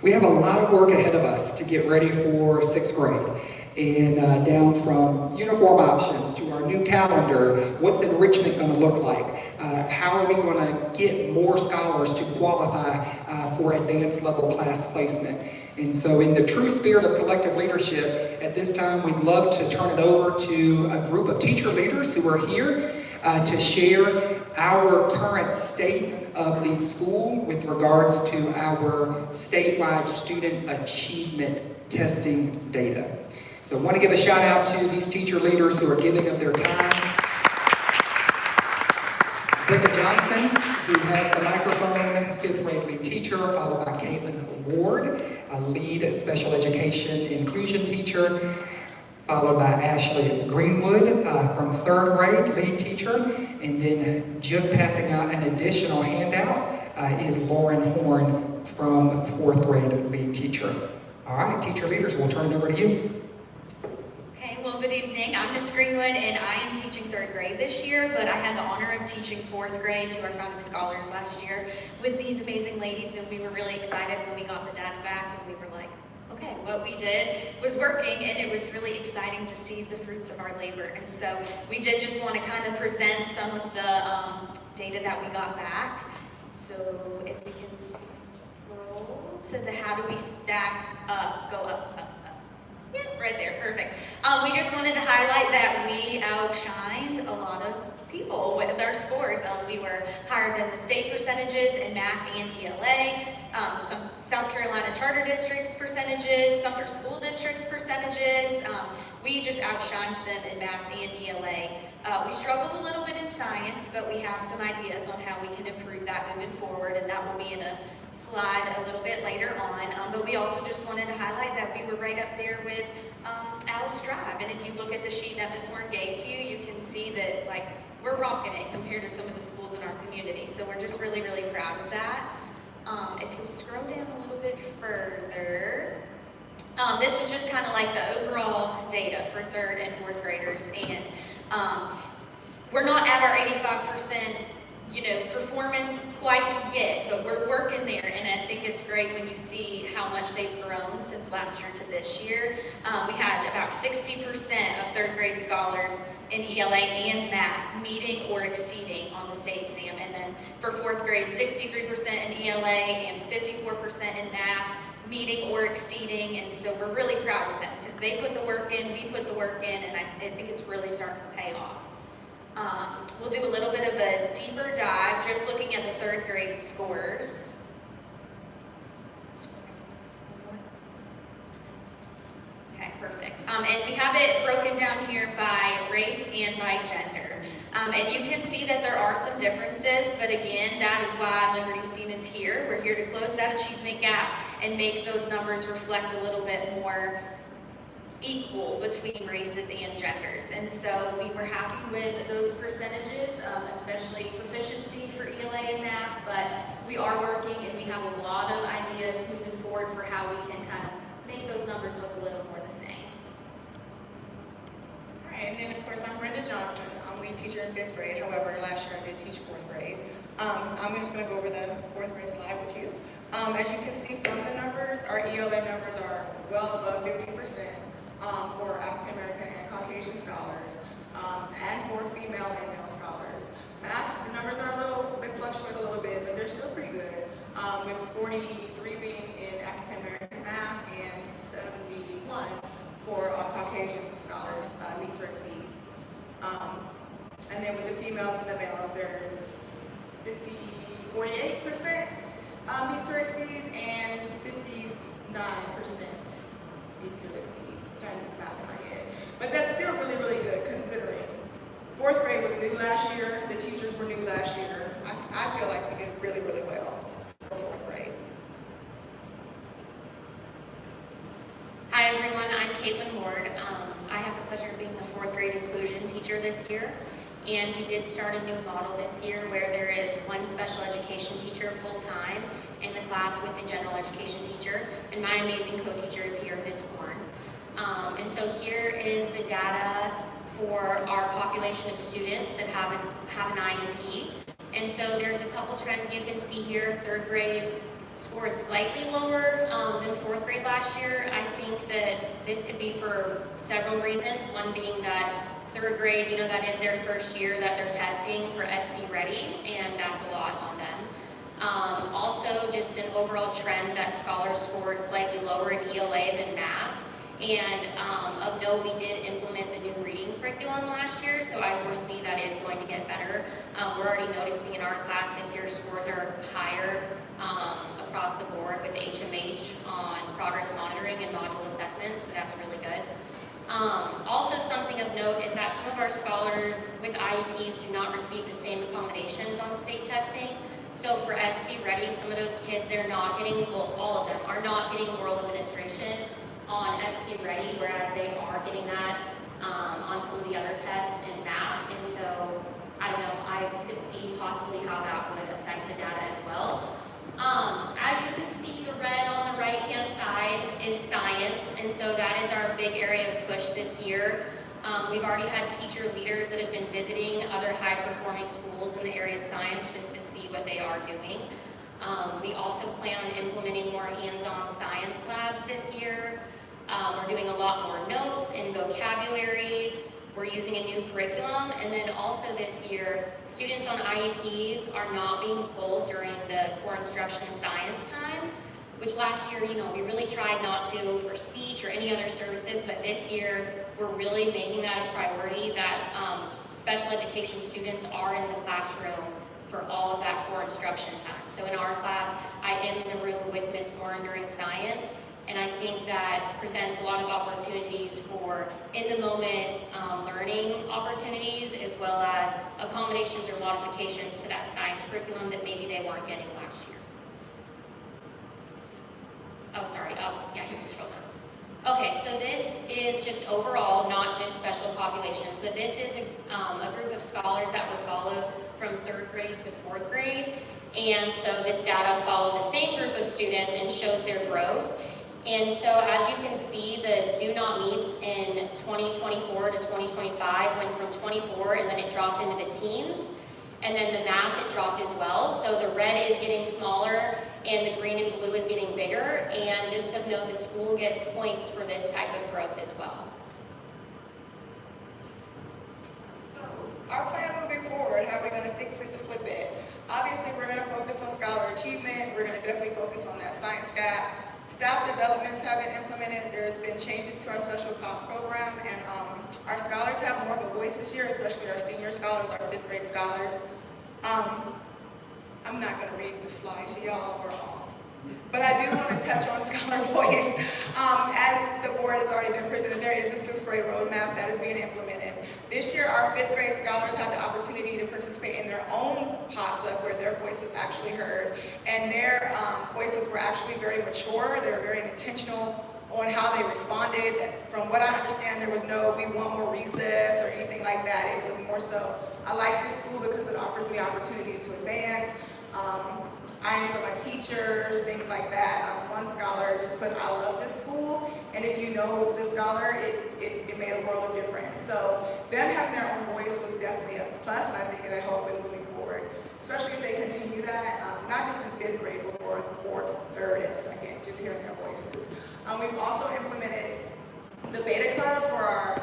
[SPEAKER 1] We have a lot of work ahead of us to get ready for 6th grade. And down from uniform options to our new calendar, what's enrichment going to look like? How are we going to get more scholars to qualify for advanced level class placement? And so in the true spirit of collective leadership, at this time we'd love to turn it over to a group of teacher leaders who are here to share our current state of the school with regards to our statewide student achievement testing data. So I want to give a shout out to these teacher leaders who are giving of their time. Becca Johnson, who has the microphone, 5th grade lead teacher, followed by Caitlin Ward, a lead special education inclusion teacher, followed by Ashley Greenwood from 3rd grade, lead teacher, and then just passing out an additional handout is Lauren Horn from 4th grade, lead teacher. All right, teacher leaders, we'll turn it over to you.
[SPEAKER 9] Okay, well,
[SPEAKER 12] good evening. I'm Miss Greenwood, and I am teaching 3rd grade this year, but I had the honor of teaching 4th grade to our founding scholars last year with these amazing ladies, and we were really excited when we got the data back, and we were like, okay, what we did was working, and it was really exciting to see the fruits of our labor. And so we did just want to kind of present some of the data that we got back. So if we can scroll to the how do we stack up, go up. Yeah, right there, perfect. We just wanted to highlight that we outshined a lot of people with our scores. We were higher than the state percentages in math and ELA, some South Carolina charter districts percentages, Sumter school districts percentages. We just outshined them in math and ELA. We struggled a little bit in science, but we have some ideas on how we can improve that moving forward, and that will be in a slide a little bit later on. But we also just wanted to highlight that we were right up there with Alice Drive. And if you look at the sheet that Ms. Horn gave to you, you can see that like we're rocking it compared to some of the schools in our community. So we're just really, really proud of that. If you scroll down a little bit further, this was just kind of like the overall data for 3rd and 4th graders. And we're not at our 85%, performance quite yet, but we're working there. And I think it's great when you see how much they've grown since last year to this year. We had about 60% of 3rd grade scholars in ELA and math meeting or exceeding on the state exam. And then for 4th grade, 63% in ELA and 54% in math, meeting or exceeding. And so we're really proud of them because they put the work in, we put the work in, and I think it's really starting to pay off. We'll do a little bit of a deeper dive, just looking at the 3rd grade scores. Okay, perfect. And we have it broken down here by race and by gender. And you can see that there are some differences, but again, that is why Liberty STEAM is here. We're here to close that achievement gap and make those numbers reflect a little bit more equal between races and genders. And so we were happy with those percentages, especially proficiency for ELA and math, but we are working and we have a lot of ideas moving forward for how we can kind of make those numbers look a little more the same.
[SPEAKER 5] All right, and then of course I'm Brenda Johnson. I'm lead teacher in 5th grade. However, last year I did teach 4th grade. I'm just going to go over the 4th grade slide with you. As you can see from the numbers, our ELA numbers are well above 50%. For African American and Caucasian scholars, and for female and male scholars. Math, the numbers are they fluctuate a little bit, but they're still pretty good, with 43 being in African American math and 71 for Caucasian scholars, meets or exceeds. And then with the females and the males, there's 48% meets or exceeds and 59% meets or exceeds. Trying to do math in my head. But that's still really, really good considering 4th grade was new last year, the teachers were new last year. I feel like we did really, really well for 4th grade.
[SPEAKER 13] Hi everyone, I'm Caitlin Ward. I have the pleasure of being the 4th grade inclusion teacher this year. And we did start a new model this year where there is one special education teacher full-time in the class with the general education teacher. And my amazing co-teacher is here, Ms. Horn. And so here is the data for our population of students that have an IEP. And so there's a couple trends you can see here. 3rd grade scored slightly lower than 4th grade last year. I think that this could be for several reasons. One being that 3rd grade, that is their first year that they're testing for SC Ready, and that's a lot on them. Also, just an overall trend that scholars scored slightly lower in ELA than math. And of note, we did implement the new reading curriculum last year, so I foresee that is going to get better. We're already noticing in our class this year scores are higher across the board with HMH on progress monitoring and module assessment, so that's really good. Also, something of note is that some of our scholars with IEPs do not receive the same accommodations on state testing. So for SC Ready, some of those kids, they're not getting, well, all of them are not getting oral administration on SC Ready, whereas they are getting that on some of the other tests in math. And so, I don't know, I could see possibly how that would affect the data as well. As you can see, the red on the right-hand side is science, and so that is our big area of push this year. We've already had teacher leaders that have been visiting other high-performing schools in the area of science just to see what they are doing. We also plan on implementing more hands-on science labs this year. We're doing a lot more notes and vocabulary. We're using a new curriculum, and then also this year, students on IEPs are not being pulled during the core instruction science time, which last year, we really tried not to for speech or any other services, but this year, we're really making that a priority that special education students are in the classroom for all of that core instruction time. So in our class, I am in the room with Ms. Warren during science, and I think that presents a lot of opportunities for in-the-moment learning opportunities, as well as accommodations or modifications to that science curriculum that maybe they weren't getting last year. Oh, sorry. Yeah, you can scroll down. Okay, so this is just overall, not just special populations, but this is a group of scholars that were followed from 3rd grade to 4th grade. And so this data followed the same group of students and shows their growth. And so as you can see, the do not meets in 2024 to 2025 went from 24 and then it dropped into the teens. And then the math, it dropped as well. So the red is getting smaller and the green and blue is getting bigger. And just of note, the school gets points for this type of growth as well.
[SPEAKER 5] So our plan moving forward, how are we going to fix it to flip it? Obviously, we're going to focus on scholar achievement. We're going to definitely focus on that science gap. Staff developments have been implemented. There's been changes to our special cost program, and our scholars have more of a voice this year, especially our senior scholars, our 5th grade scholars. I'm not going to read the slide to y'all, but I do want to touch on scholar voice. As the board has already been presented, there is a 6th grade roadmap that is being implemented. This year, our 5th grade scholars had the opportunity to participate in their own PASA, where their voice was actually heard, and their voices were actually very mature. They were very intentional on how they responded. From what I understand, there was no "we want more recess" or anything like that. It was more so, I like this school because it offers me opportunities to advance. I enjoy my teachers, things like that. One scholar just put, "I love this school," and if you know the scholar, it made a world of difference. So them having their own voice was definitely a plus, and I think it'll help in moving forward, especially if they continue that, not just in 5th grade, but 4th, 3rd, and 2nd, just hearing their voices. We've also implemented the Beta Club for our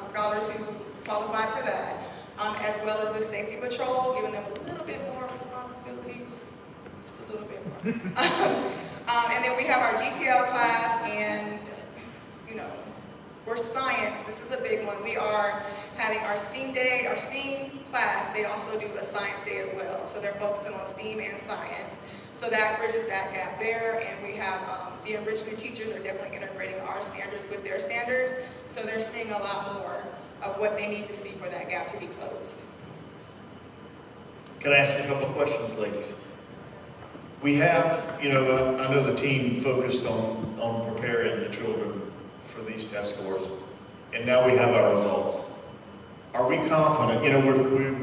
[SPEAKER 5] scholars who qualify for that, as well as the Safety Patrol, giving them a little bit more responsibilities. A little bit more. And then we have our GTL class, and we're science. This is a big one. We are having our STEAM day, our STEAM class. They also do a science day as well. So they're focusing on STEAM and science. So that bridges that gap there. And we have the enrichment teachers are definitely integrating our standards with their standards. So they're seeing a lot more of what they need to see for that gap to be closed.
[SPEAKER 2] Can I ask you a couple of questions, ladies? We have, I know the team focused on preparing the children for these test scores, and now we have our results. Are we confident? We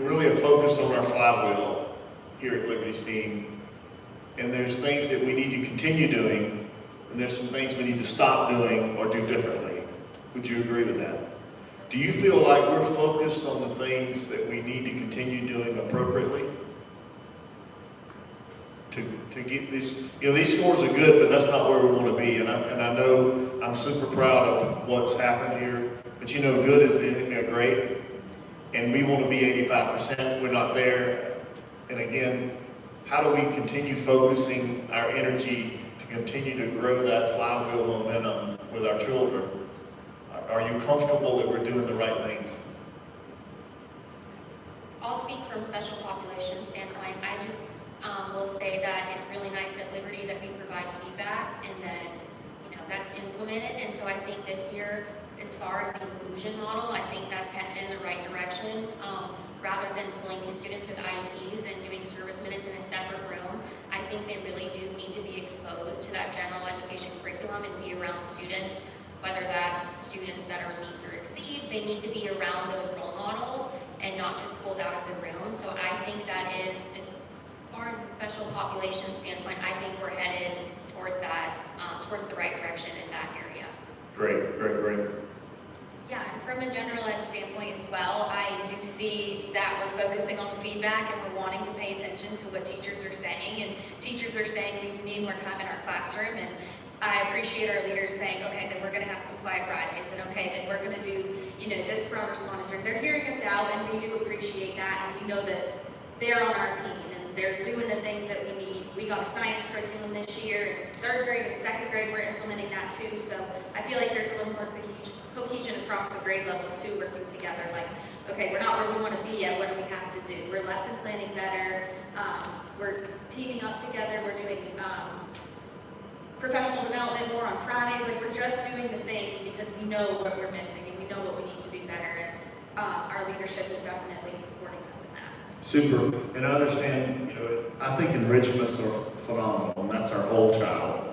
[SPEAKER 2] really have focused on our flywheel here at Liberty STEAM, and there's things that we need to continue doing, and there's some things we need to stop doing or do differently. Would you agree with that? Do you feel like we're focused on the things that we need to continue doing appropriately? To get these scores are good, but that's not where we want to be. And I know I'm super proud of what's happened here. But good is great, and we want to be 85%. We're not there. And again, how do we continue focusing our energy to continue to grow that flywheel momentum with our children? Are you comfortable that we're doing the right things?
[SPEAKER 13] I'll speak from special population standpoint. I just will say that it's really nice at Liberty that we provide feedback and then, that's implemented. And so I think this year, as far as the inclusion model, I think that's headed in the right direction. Rather than pulling these students with IEPs and doing service minutes in a separate room, I think they really do need to be exposed to that general education curriculum and be around students, whether that's students that are meets or exceeds, they need to be around those role models and not just pulled out of the room. So I think that is, as far as the special population standpoint, I think we're headed towards that, towards the right direction in that area.
[SPEAKER 2] Great.
[SPEAKER 12] Yeah, and From a general ed standpoint as well, I do see that we're focusing on feedback and we're wanting to pay attention to what teachers are saying. And teachers are saying we need more time in our classroom. And I appreciate our leaders saying, okay, then we're going to have some quiet Fridays. And okay, then we're going to do, this progress monitoring. They're hearing us out, and we do appreciate that. And we know that they're on our team and they're doing the things that we need. We got a science curriculum this year. In 3rd grade and 2nd grade, we're implementing that too. So I feel like there's a little more cohesion across the grade levels too, working together. Like, okay, we're not where we want to be yet. What do we have to do? We're lesson planning better. We're teaming up together. We're doing professional development more on Fridays. Like, we're just doing the things because we know what we're missing and we know what we need to do better. And our leadership is definitely supporting us in that.
[SPEAKER 2] Super. And I understand, I think enrichments are phenomenal, and that's our whole child.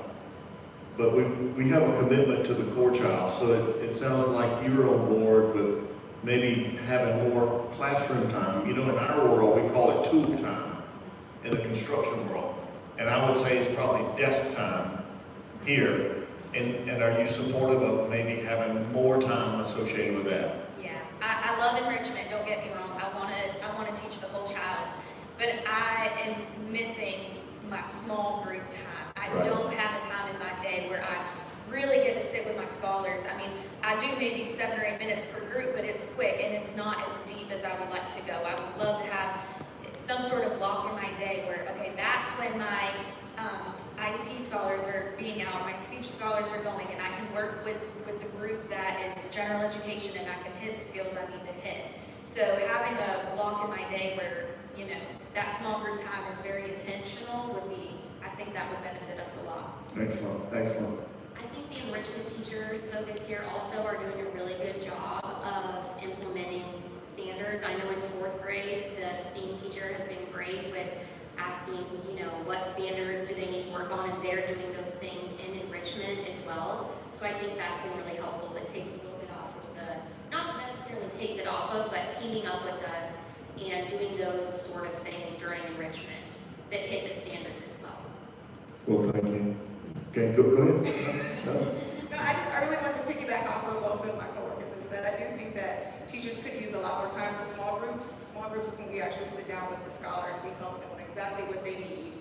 [SPEAKER 2] But we have a commitment to the core child, so it sounds like you're on board with maybe having more classroom time. In our world, we call it tool time in the construction world. And I would say it's probably desk time here. And are you supportive of maybe having more time associated with that?
[SPEAKER 12] Yeah, I love enrichment, don't get me wrong. I want to teach the whole child. But I am missing my small group time. I don't have a time in my day where I really get to sit with my scholars. I mean, I do maybe 7 or 8 minutes per group, but it's quick and it's not as deep as I would like to go. I would love to have some sort of block in my day where, okay, that's when my IEP scholars are being out, my speech scholars are going, and I can work with the group that is general education and I can hit the skills I need to hit. So having a block in my day where, that small group time is very intentional would be, I think that would benefit us a lot.
[SPEAKER 2] Excellent, excellent.
[SPEAKER 13] I think the enrichment teachers, though, this year also are doing a really good job of implementing standards. I know in 4th grade, the STEAM teacher has been great with asking, what standards do they need to work on, and they're doing those things in enrichment as well. So I think that's been really helpful. It takes a little bit off of not necessarily takes it off of, but teaming up with us and doing those sort of things during enrichment that hit the standards as well.
[SPEAKER 2] Well, thank you. Okay, go ahead.
[SPEAKER 5] No, I really wanted to piggyback off of both of my coworkers have said. I do think that teachers could use a lot more time for small groups. Small groups is when we actually sit down with the scholar and we help them on exactly what they need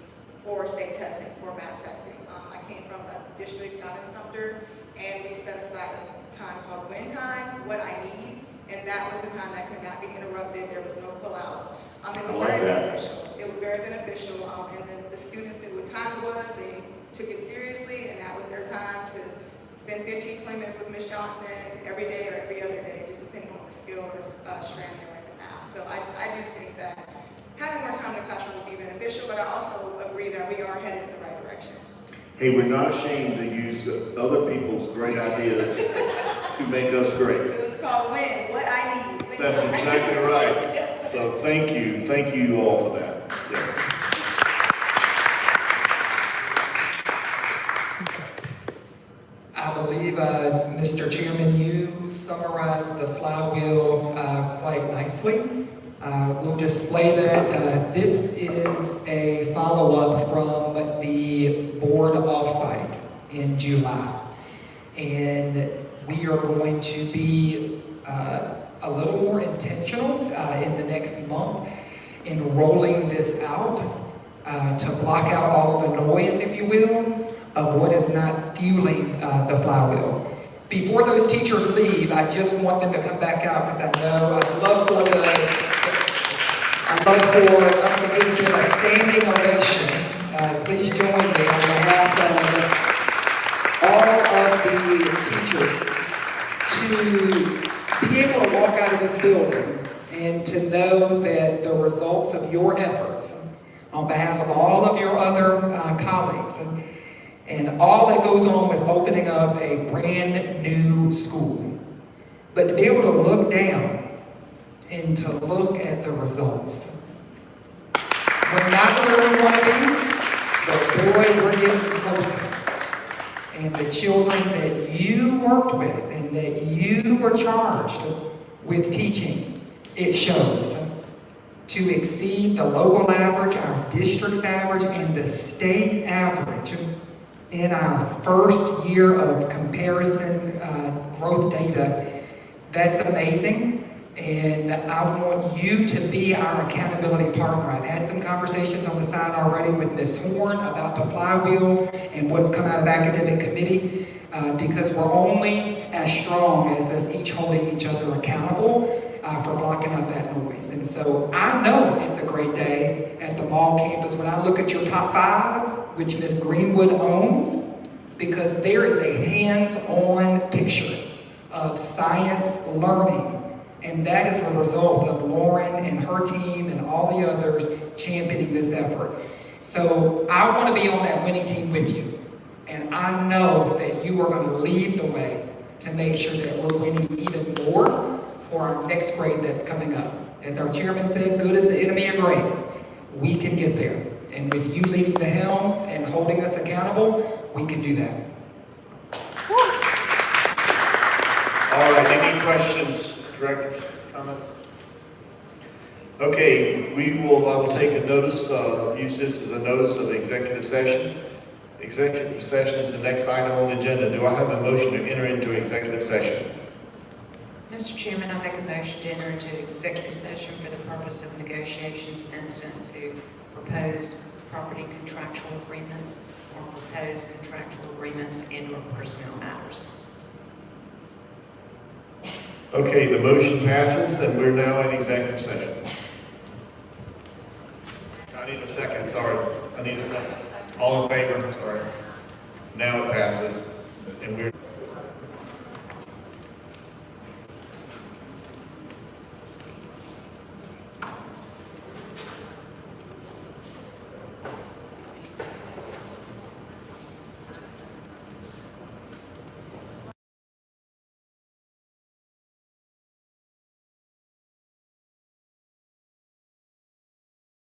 [SPEAKER 5] for, say, testing, for math testing. I came from a district out in Sumter, and we set aside a time called win time, what I need, and that was the time that could not be interrupted. There was no pullouts. It was very beneficial. It was very beneficial, and then the students knew what time it was. They took it seriously, and that was their time to spend 15, 20 minutes with Ms. Johnson every day or every other day, just depending on the skill or strand they're in now. So I do think that having more time in the classroom would be beneficial, but I also agree that we are headed in the right direction.
[SPEAKER 2] Hey, we're not ashamed to use other people's great ideas to make us great.
[SPEAKER 5] It's called win, what I need.
[SPEAKER 2] That's exactly right.
[SPEAKER 5] Yes.
[SPEAKER 2] So thank you all for that. Yes.
[SPEAKER 1] I believe, Mr. Chairman, you summarized the flywheel quite nicely. We'll display that. This is a follow-up from the board offsite in July. And we are going to be a little more intentional in the next month in rolling this out to block out all of the noise, if you will, of what is not fueling the flywheel. Before those teachers leave, I just want them to come back out because I know I'd love for us to give them a standing ovation. Please join me on behalf of all of the teachers to be able to walk out of this building and to know that the results of your efforts on behalf of all of your other colleagues and all that goes on with opening up a brand new school, but to be able to look down and to look at the results. We're not where we want to be, but boy, we're getting closer. And the children that you worked with and that you were charged with teaching, it shows. To exceed the local average, our district's average, and the state average in our first year of comparison growth data That's amazing. And I want you to be our accountability partner. I've had some conversations on the side already with Ms. Horn about the flywheel and what's come out of academic committee, because we're only as strong as us each holding each other accountable for blocking up that noise. And so I know it's a great day at the mall campus when I look at your top 5, which Ms. Greenwood owns, because there is a hands-on picture of science learning. And that is a result of Lauren and her team and all the others championing this effort. So I want to be on that winning team with you. And I know that you are going to lead the way to make sure that we're winning even more for our next grade that's coming up. As our chairman said, good is the enemy of great. We can get there. And with you leading the helm and holding us accountable, we can do that.
[SPEAKER 2] All right, any questions? Directors, comments? Okay, I will take a notice, use this as a notice of the executive session. Executive session is the next item on the agenda. Do I have a motion to enter into executive session?
[SPEAKER 6] Mr. Chairman, I make a motion to enter into executive session for the purpose of negotiations incident to proposed property contractual agreements or proposed contractual agreements and/or personnel matters.
[SPEAKER 2] Okay, the motion passes and we're now in executive session. I need a second, sorry. I need a second. All in favor? Sorry. Now it passes and we're...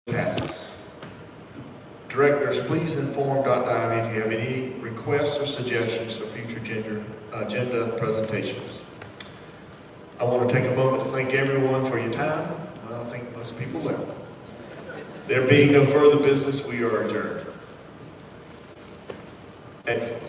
[SPEAKER 2] passes. Directors, please inform Dr. Ivy if you have any requests or suggestions for future agenda presentations. I want to take a moment to thank everyone for your time. I think most people left. There being no further business, we are adjourned. Excellent.